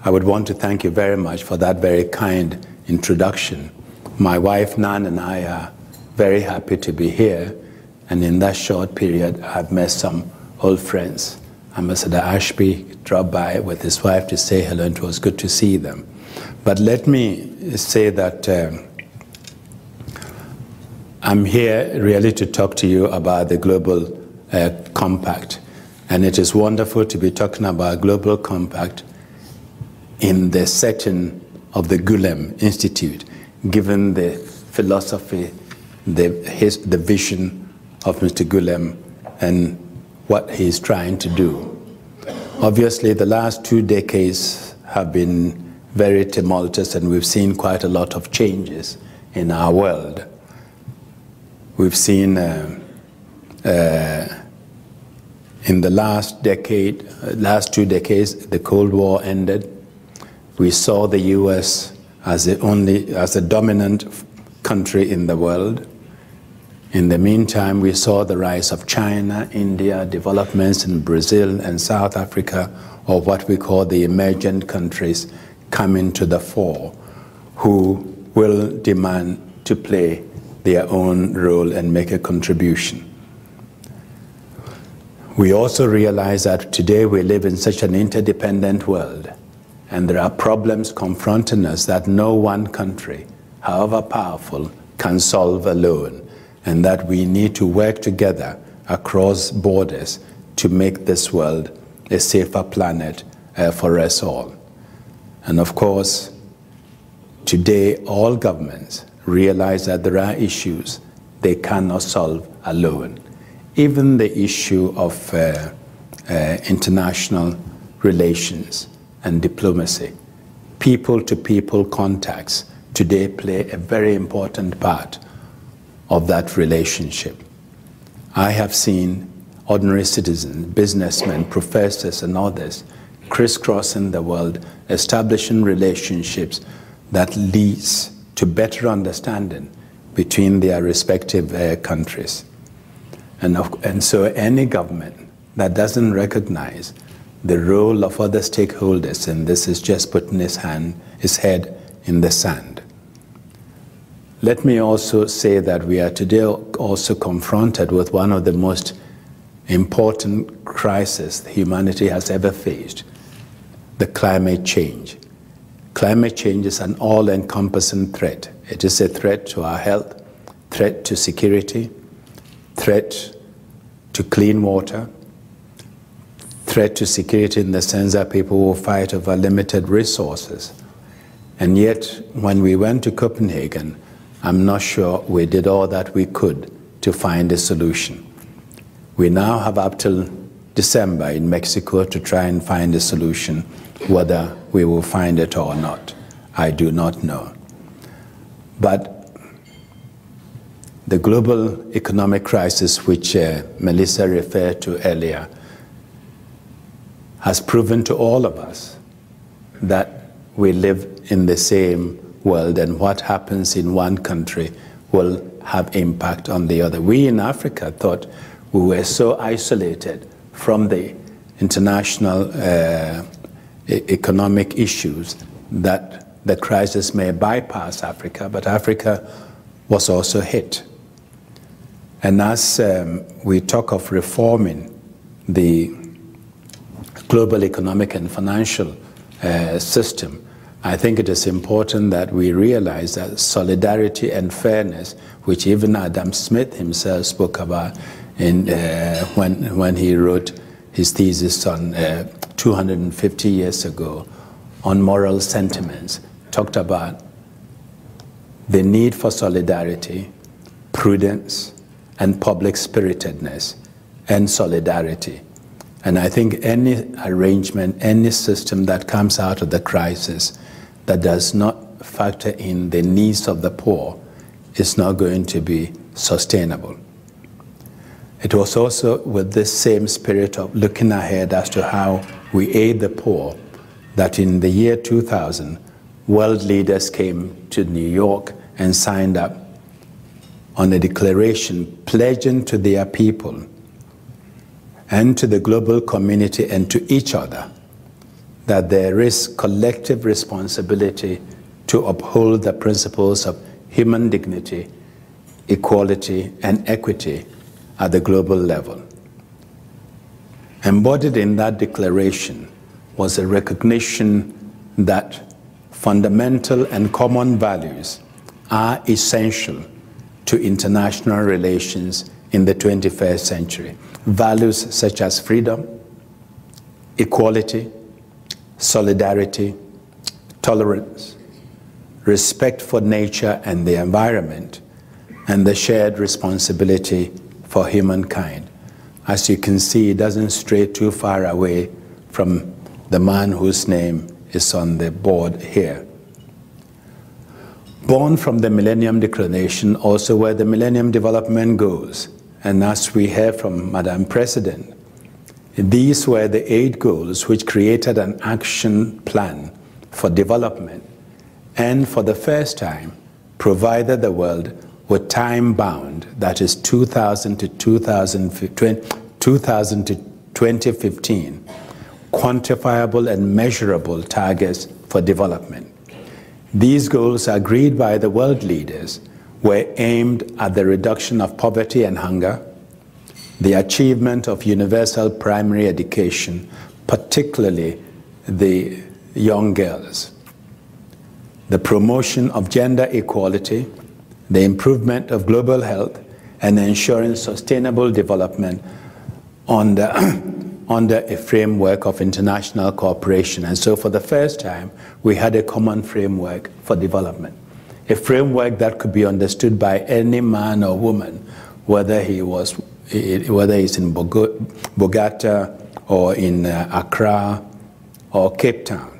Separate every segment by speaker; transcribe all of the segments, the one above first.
Speaker 1: I would want to thank you very much for that very kind introduction. My wife, Nan, and I are very happy to be here. And in that short period, I've met some old friends. Ambassador Ashby dropped by with his wife to say hello, and it was good to see them. But let me say that I'm here really to talk to you about the Global Compact. And it is wonderful to be talking about Global Compact in the setting of the Gülen-Institut, given the philosophy, the vision of Mr. Gülen and what he's trying to do. Obviously, the last 2 decades have been very tumultuous, and we've seen quite a lot of changes in our world. We've seen in the last 2 decades, the Cold War ended. We saw the US as the dominant country in the world. In the meantime, we saw the rise of China, India, developments in Brazil and South Africa, or what we call the emergent countries, coming to the fore, who will demand to play their own role and make a contribution. We also realize that today we live in such an interdependent world, and there are problems confronting us that no one country, however powerful, can solve alone, and that we need to work together across borders to make this world a safer planet for us all. And of course, today all governments realize that there are issues they cannot solve alone. Even the issue of international relations and diplomacy, people-to-people contacts today play a very important part of that relationship. I have seen ordinary citizens, businessmen, professors, and others crisscrossing the world, establishing relationships that leads to better understanding between their respective countries. And so any government that doesn't recognize the role of other stakeholders, and this is just putting his head in the sand. Let me also say that we are today also confronted with one of the most important crises humanity has ever faced, the climate change. Climate change is an all-encompassing threat. It is a threat to our health, threat to security, threat to clean water, threat to security in the sense that people will fight over limited resources. And yet, when we went to Copenhagen, I'm not sure we did all that we could to find a solution. We now have up till December in Mexico to try and find a solution. Whether we will find it or not, I do not know. But the global economic crisis, which Melissa referred to earlier, has proven to all of us that we live in the same world, and what happens in one country will have impact on the other. We in Africa thought we were so isolated from the international economic issues that the crisis may bypass Africa, but Africa was also hit. And as we talk of reforming the global economic and financial system, I think it is important that we realize that solidarity and fairness, which even Adam Smith himself spoke about when he wrote his thesis on 250 years ago on moral sentiments, talked about the need for solidarity, prudence, and public spiritedness, and solidarity. And I think any arrangement, any system that comes out of the crisis that does not factor in the needs of the poor is not going to be sustainable. It was also with this same spirit of looking ahead as to how we aid the poor that in the year 2000, world leaders came to New York and signed up on a declaration pledging to their people and to the global community and to each other that there is collective responsibility to uphold the principles of human dignity, equality, and equity at the global level. Embodied in that declaration was a recognition that fundamental and common values are essential to international relations in the 21st century. Values such as freedom, equality, solidarity, tolerance, respect for nature and the environment, and the shared responsibility for humankind. As you can see, it doesn't stray too far away from the man whose name is on the board here. Born from the Millennium Declaration also were the Millennium Development Goals. And as we heard from Madam President, these were the 8 goals which created an action plan for development and for the first time provided the world with time-bound, that is 2000 to 2015, quantifiable and measurable targets for development. These goals, agreed by the world leaders, were aimed at the reduction of poverty and hunger, the achievement of universal primary education, particularly the young girls, the promotion of gender equality, the improvement of global health, and ensuring sustainable development under a framework of international cooperation. And so for the first time, we had a common framework for development, a framework that could be understood by any man or woman, whether he's in Bogota or in Accra or Cape Town.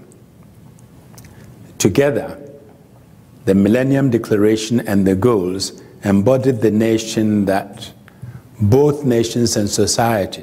Speaker 1: Together, the Millennium Declaration and the goals embodied the nation that both nations and societies